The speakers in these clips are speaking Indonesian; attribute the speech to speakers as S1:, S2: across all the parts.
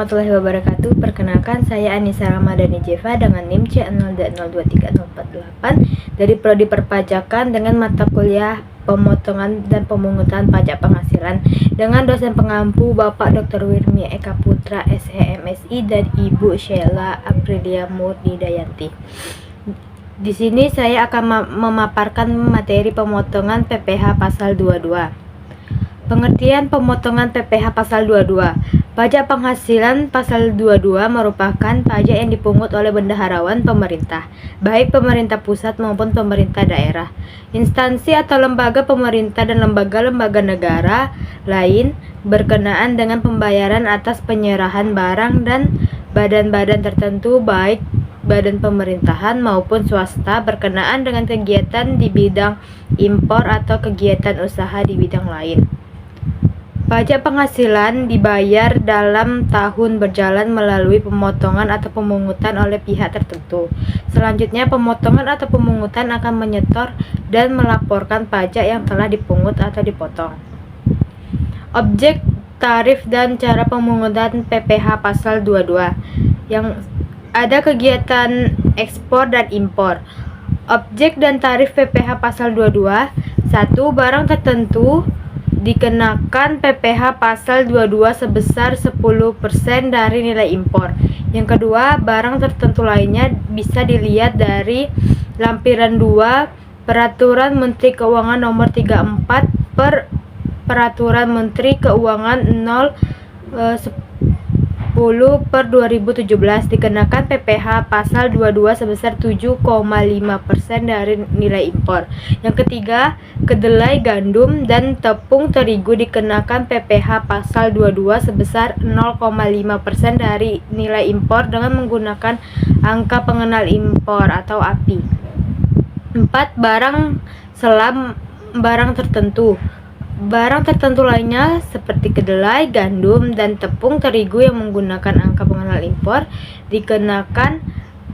S1: warahmatullahi wabarakatuh. Perkenalkan, saya Anissa Ramadhani Jeva dengan NIM C0023048 dari Prodi Perpajakan dengan mata kuliah Pemotongan dan Pemungutan Pajak Penghasilan dengan dosen pengampu Bapak Dr. Wirmi Eka Putra SHMSI dan Ibu Sheila Aprilia Murni Dayanti. Di sini saya akan memaparkan materi pemotongan PPh pasal 22. Pengertian pemotongan PPh pasal 22. Pajak penghasilan pasal 22 merupakan pajak yang dipungut oleh bendaharawan pemerintah, baik pemerintah pusat maupun pemerintah daerah, instansi atau lembaga pemerintah dan lembaga-lembaga negara lain berkenaan dengan pembayaran atas penyerahan barang dan badan-badan tertentu baik badan pemerintahan maupun swasta berkenaan dengan kegiatan di bidang impor atau kegiatan usaha di bidang lain. Pajak penghasilan dibayar dalam tahun berjalan melalui pemotongan atau pemungutan oleh pihak tertentu. Selanjutnya, pemotongan atau pemungutan akan menyetor dan melaporkan pajak yang telah dipungut atau dipotong. Objek, tarif, dan cara pemungutan PPh pasal 22 yang ada kegiatan ekspor dan impor. Objek dan tarif PPh pasal 22. 1. Barang tertentu dikenakan PPh pasal 22 sebesar 10% dari nilai impor. Yang kedua, barang tertentu lainnya bisa dilihat dari lampiran 2 Peraturan Menteri Keuangan Nomor 34 per Peraturan Menteri Keuangan 10/2017 dikenakan PPh pasal 22 sebesar 7,5% dari nilai impor. Yang ketiga, kedelai, gandum, dan tepung terigu dikenakan PPh pasal 22 sebesar 0,5% dari nilai impor dengan menggunakan angka pengenal impor atau API. 4. Barang selam barang tertentu. Barang tertentu lainnya seperti kedelai, gandum, dan tepung terigu yang menggunakan angka pengenal impor dikenakan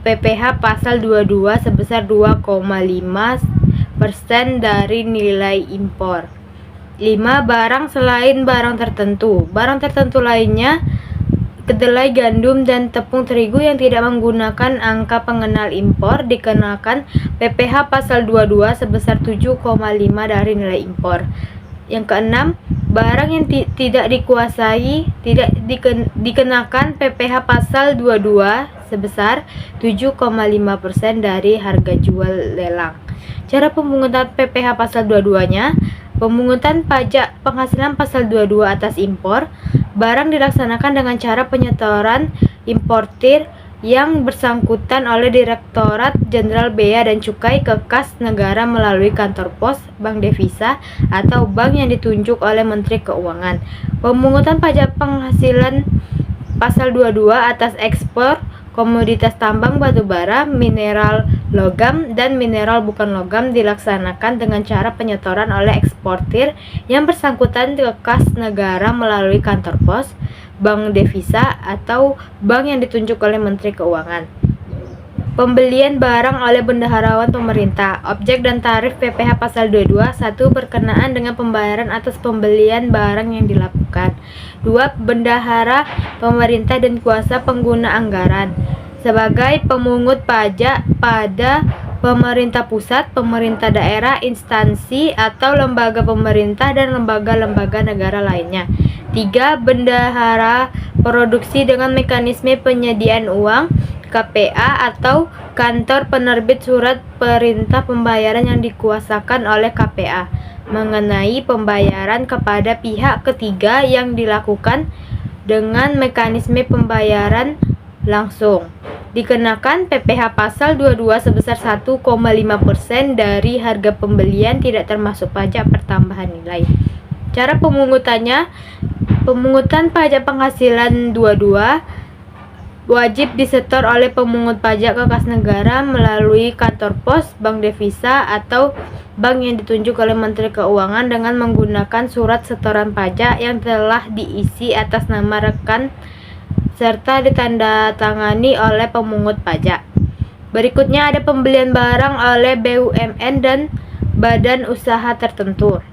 S1: PPh pasal 22 sebesar 2,5% dari nilai impor. 5. Barang selain barang tertentu. Barang tertentu lainnya kedelai, gandum, dan tepung terigu yang tidak menggunakan angka pengenal impor dikenakan PPh pasal 22 sebesar 7,5 dari nilai impor. Yang keenam, barang yang tidak dikuasai tidak dikenakan PPh pasal 22 sebesar 7,5% dari harga jual lelang. Cara pemungutan PPh pasal 22-nya, pemungutan pajak penghasilan pasal 22 atas impor, barang dilaksanakan dengan cara penyetoran importir yang bersangkutan oleh Direktorat Jenderal Bea dan Cukai ke kas negara melalui kantor pos, bank devisa, atau bank yang ditunjuk oleh Menteri Keuangan. Pemungutan pajak penghasilan pasal 22 atas ekspor komoditas tambang batubara, mineral logam, dan mineral bukan logam dilaksanakan dengan cara penyetoran oleh eksportir yang bersangkutan ke kas negara melalui kantor pos, bank devisa, atau bank yang ditunjuk oleh Menteri Keuangan. Pembelian barang oleh bendaharawan pemerintah. Objek dan tarif PPh pasal 22. 1. Berkenaan dengan pembayaran atas pembelian barang yang dilakukan. 2. Bendahara pemerintah dan kuasa pengguna anggaran sebagai pemungut pajak pada pemerintah pusat, pemerintah daerah, instansi atau lembaga pemerintah dan lembaga-lembaga negara lainnya. 3. Bendahara produksi dengan mekanisme penyediaan uang KPA atau kantor penerbit surat perintah pembayaran yang dikuasakan oleh KPA mengenai pembayaran kepada pihak ketiga yang dilakukan dengan mekanisme pembayaran langsung. Dikenakan PPh pasal 22 sebesar 1,5% dari harga pembelian tidak termasuk pajak pertambahan nilai. Cara pemungutannya, pemungutan pajak penghasilan 22 wajib disetor oleh pemungut pajak ke kas negara melalui kantor pos, bank devisa, atau bank yang ditunjuk oleh Menteri Keuangan dengan menggunakan surat setoran pajak yang telah diisi atas nama rekan serta ditandatangani oleh pemungut pajak. Berikutnya ada pembelian barang oleh BUMN dan badan usaha tertentu.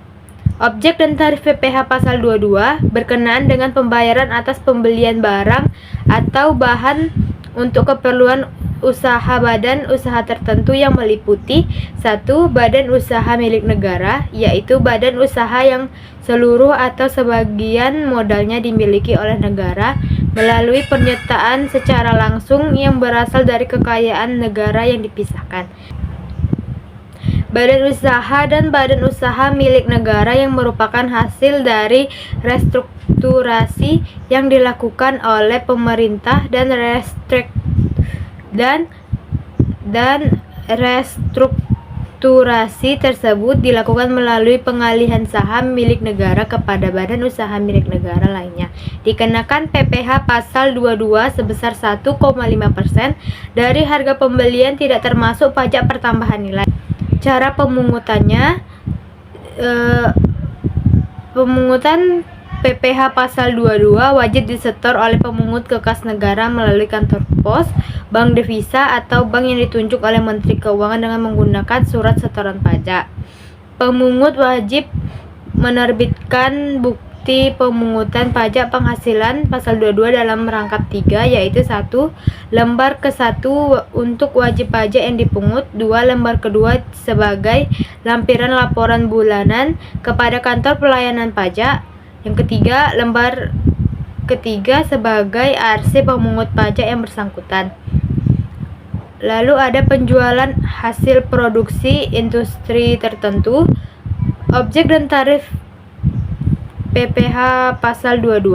S1: Objek dan tarif PPh pasal 22 berkenaan dengan pembayaran atas pembelian barang atau bahan untuk keperluan usaha badan usaha tertentu yang meliputi 1. Badan usaha milik negara, yaitu badan usaha yang seluruh atau sebagian modalnya dimiliki oleh negara melalui penyertaan secara langsung yang berasal dari kekayaan negara yang dipisahkan. Badan usaha dan badan usaha milik negara yang merupakan hasil dari restrukturasi yang dilakukan oleh pemerintah dan restrukturasi tersebut dilakukan melalui pengalihan saham milik negara kepada badan usaha milik negara lainnya. Dikenakan PPh pasal 22 sebesar 1,5% dari harga pembelian tidak termasuk pajak pertambahan nilai. Cara pemungutannya, pemungutan PPh pasal 22 wajib disetor oleh pemungut ke kas negara melalui kantor pos, bank devisa, atau bank yang ditunjuk oleh Menteri Keuangan dengan menggunakan surat setoran pajak. Pemungut wajib menerbitkan bukti pemungutan pajak penghasilan pasal 22 dalam rangkap 3, yaitu 1. Lembar ke-1 untuk wajib pajak yang dipungut, 2. Lembar kedua sebagai lampiran laporan bulanan kepada kantor pelayanan pajak, yang ketiga lembar ketiga sebagai arsip pemungut pajak yang bersangkutan. Lalu ada penjualan hasil produksi industri tertentu. Objek dan tarif PPh pasal 22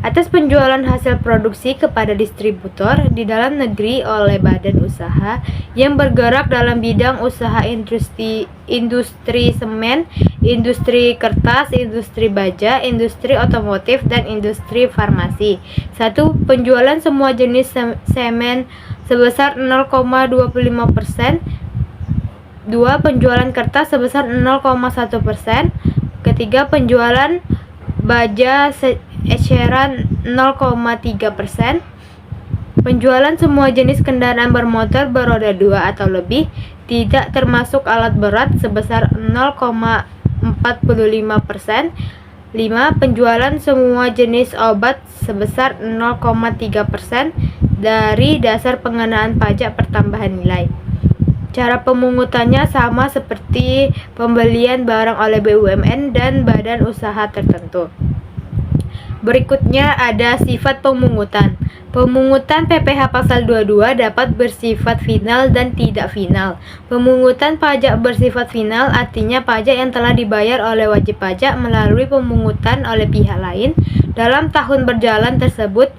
S1: atas penjualan hasil produksi kepada distributor di dalam negeri oleh badan usaha yang bergerak dalam bidang usaha industri semen, industri kertas, industri baja, industri otomotif, dan industri farmasi. 1. Penjualan semua jenis semen sebesar 0,25%. 2. Penjualan kertas sebesar 0,1%. Ketiga, penjualan baja eceran 0,3%. Penjualan semua jenis kendaraan bermotor beroda 2 atau lebih, tidak termasuk alat berat, sebesar 0,45%. 5. Penjualan semua jenis obat sebesar 0,3% dari dasar pengenaan pajak pertambahan nilai. Cara pemungutannya sama seperti pembelian barang oleh BUMN dan badan usaha tertentu. Berikutnya ada sifat pemungutan. Pemungutan PPh pasal 22 dapat bersifat final dan tidak final. Pemungutan pajak bersifat final artinya pajak yang telah dibayar oleh wajib pajak melalui pemungutan oleh pihak lain dalam tahun berjalan tersebut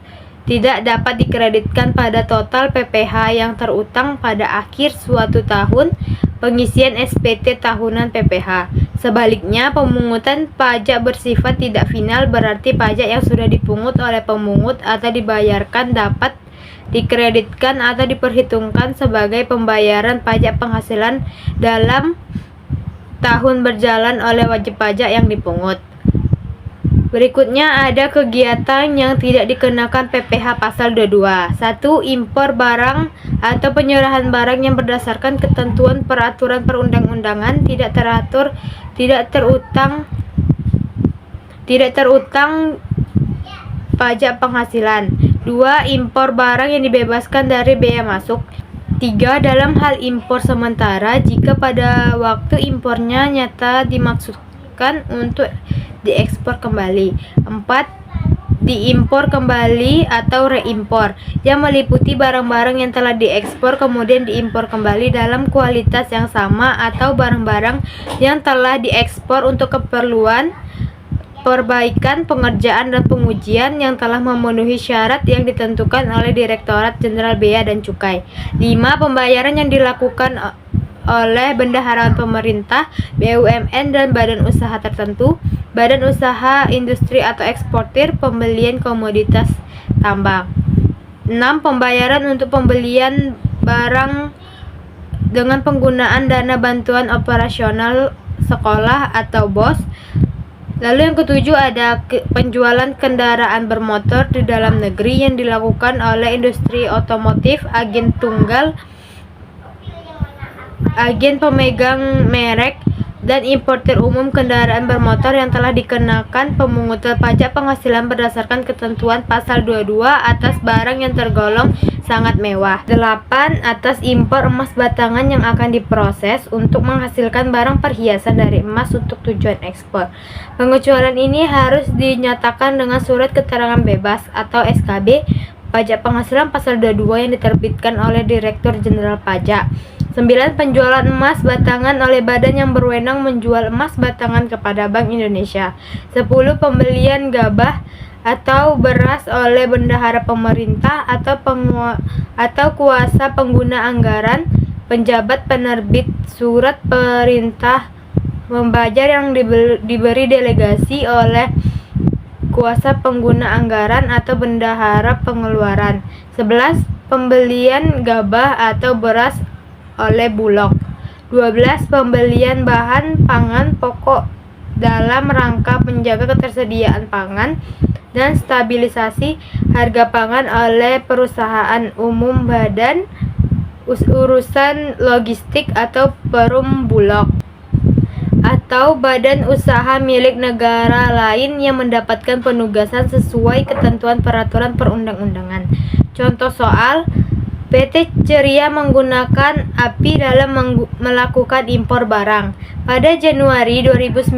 S1: tidak dapat dikreditkan pada total PPh yang terutang pada akhir suatu tahun pengisian SPT tahunan PPh. Sebaliknya, pemungutan pajak bersifat tidak final berarti pajak yang sudah dipungut oleh pemungut atau dibayarkan dapat dikreditkan atau diperhitungkan sebagai pembayaran pajak penghasilan dalam tahun berjalan oleh wajib pajak yang dipungut. Berikutnya ada kegiatan yang tidak dikenakan PPh pasal 22. 1. Impor barang atau penyerahan barang yang berdasarkan ketentuan peraturan perundang-undangan tidak terutang pajak penghasilan. 2. Impor barang yang dibebaskan dari bea masuk. 3. Dalam hal impor sementara jika pada waktu impornya nyata dimaksudkan untuk diekspor kembali. 4. Diimpor kembali atau reimpor yang meliputi barang-barang yang telah diekspor kemudian diimpor kembali dalam kualitas yang sama atau barang-barang yang telah diekspor untuk keperluan perbaikan, pengerjaan, dan pengujian yang telah memenuhi syarat yang ditentukan oleh Direktorat Jenderal Bea dan Cukai. 5. Pembayaran yang dilakukan oleh bendahara pemerintah, BUMN, dan badan usaha tertentu, badan usaha industri atau eksportir, pembelian komoditas tambang. 6. Pembayaran untuk pembelian barang dengan penggunaan dana bantuan operasional sekolah atau BOS. Lalu yang ketujuh ada penjualan kendaraan bermotor di dalam negeri yang dilakukan oleh industri otomotif, agen tunggal, agen pemegang merek, dan importir umum kendaraan bermotor yang telah dikenakan pemungutan pajak penghasilan berdasarkan ketentuan pasal 22 atas barang yang tergolong sangat mewah. 8. Atas impor emas batangan yang akan diproses untuk menghasilkan barang perhiasan dari emas untuk tujuan ekspor. Pengecualian ini harus dinyatakan dengan surat keterangan bebas atau SKB pajak penghasilan pasal 22 yang diterbitkan oleh Direktur Jenderal Pajak. 9. Penjualan emas batangan oleh badan yang berwenang menjual emas batangan kepada Bank Indonesia. 10. Pembelian gabah atau beras oleh bendahara pemerintah atau kuasa pengguna anggaran, penjabat penerbit surat perintah membayar yang diberi delegasi oleh kuasa pengguna anggaran atau bendahara pengeluaran. 11. Pembelian gabah atau beras oleh Bulog. 12. Pembelian bahan pangan pokok dalam rangka menjaga ketersediaan pangan dan stabilisasi harga pangan oleh perusahaan umum badan urusan logistik atau Perum Bulog atau badan usaha milik negara lain yang mendapatkan penugasan sesuai ketentuan peraturan perundang-undangan. Contoh soal: PT Ceria menggunakan API dalam melakukan impor barang. Pada Januari 2019,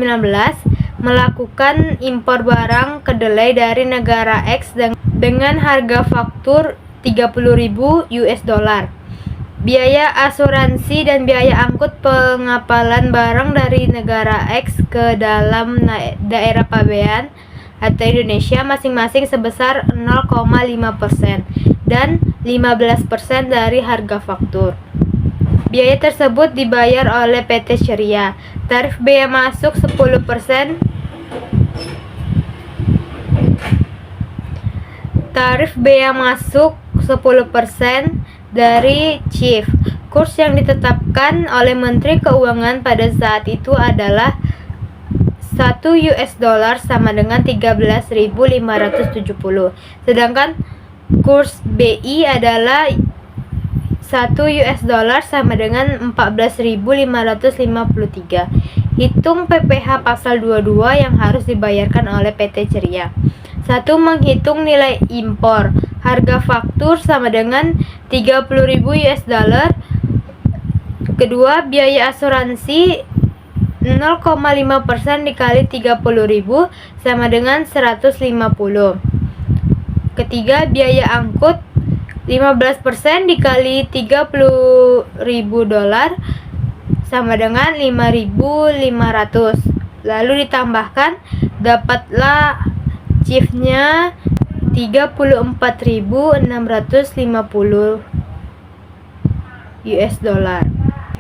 S1: melakukan impor barang kedelai dari negara X dengan harga faktur $30.000. Biaya asuransi dan biaya angkut pengapalan barang dari negara X ke dalam daerah pabean atau Indonesia masing-masing sebesar 0,5% dan 15% dari harga faktur. Biaya tersebut dibayar oleh PT Ceria. Tarif bea masuk 10%. Tarif bea masuk 10% dari CIF. Kurs yang ditetapkan oleh Menteri Keuangan pada saat itu adalah $1 sama dengan 13.570. Sedangkan kurs BI adalah $1 sama dengan 14.553. Hitung PPh pasal 22 yang harus dibayarkan oleh PT Ceria. 1. Menghitung nilai impor. Harga faktur sama dengan $30.000. Kedua, biaya asuransi 0,5% dikali 30.000 sama dengan 150. Ketiga, biaya angkut 15% dikali $30.000 sama dengan 5.500. Lalu ditambahkan, dapatlah CIF-nya $34.650.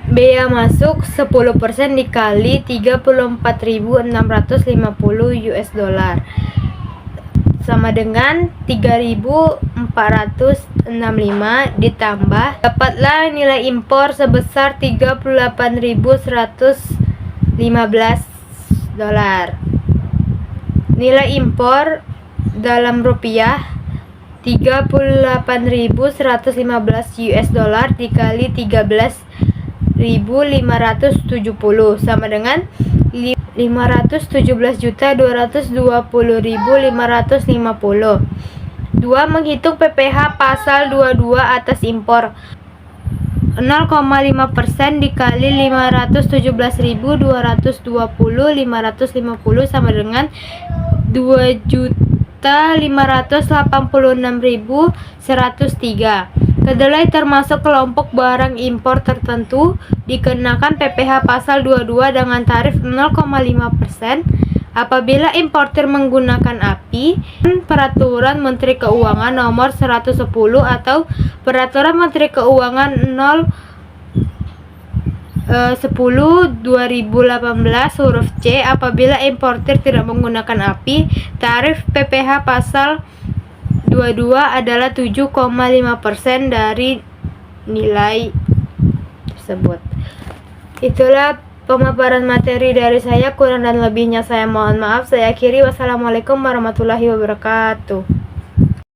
S1: Bea masuk 10% dikali $34.650 sama dengan 3.465 ditambah dapatlah nilai impor sebesar $38.115. Nilai impor dalam rupiah $38.115 dikali 13.570 sama dengan 517.220.550. 2. Menghitung PPh pasal 22 atas impor. 0,5% dikali 517.220.550 sama dengan 2.586.103. Kedelai termasuk kelompok barang impor tertentu dikenakan PPh pasal 22 dengan tarif 0,5% apabila importir menggunakan API Peraturan Menteri Keuangan Nomor 110 atau Peraturan Menteri Keuangan 10/2018 huruf C. Apabila importir tidak menggunakan API, tarif PPh pasal 22 adalah 7,5% dari nilai tersebut. Itulah pemaparan materi dari saya. Kurang dan lebihnya saya mohon maaf. Saya akhiri. Wassalamualaikum warahmatullahi wabarakatuh.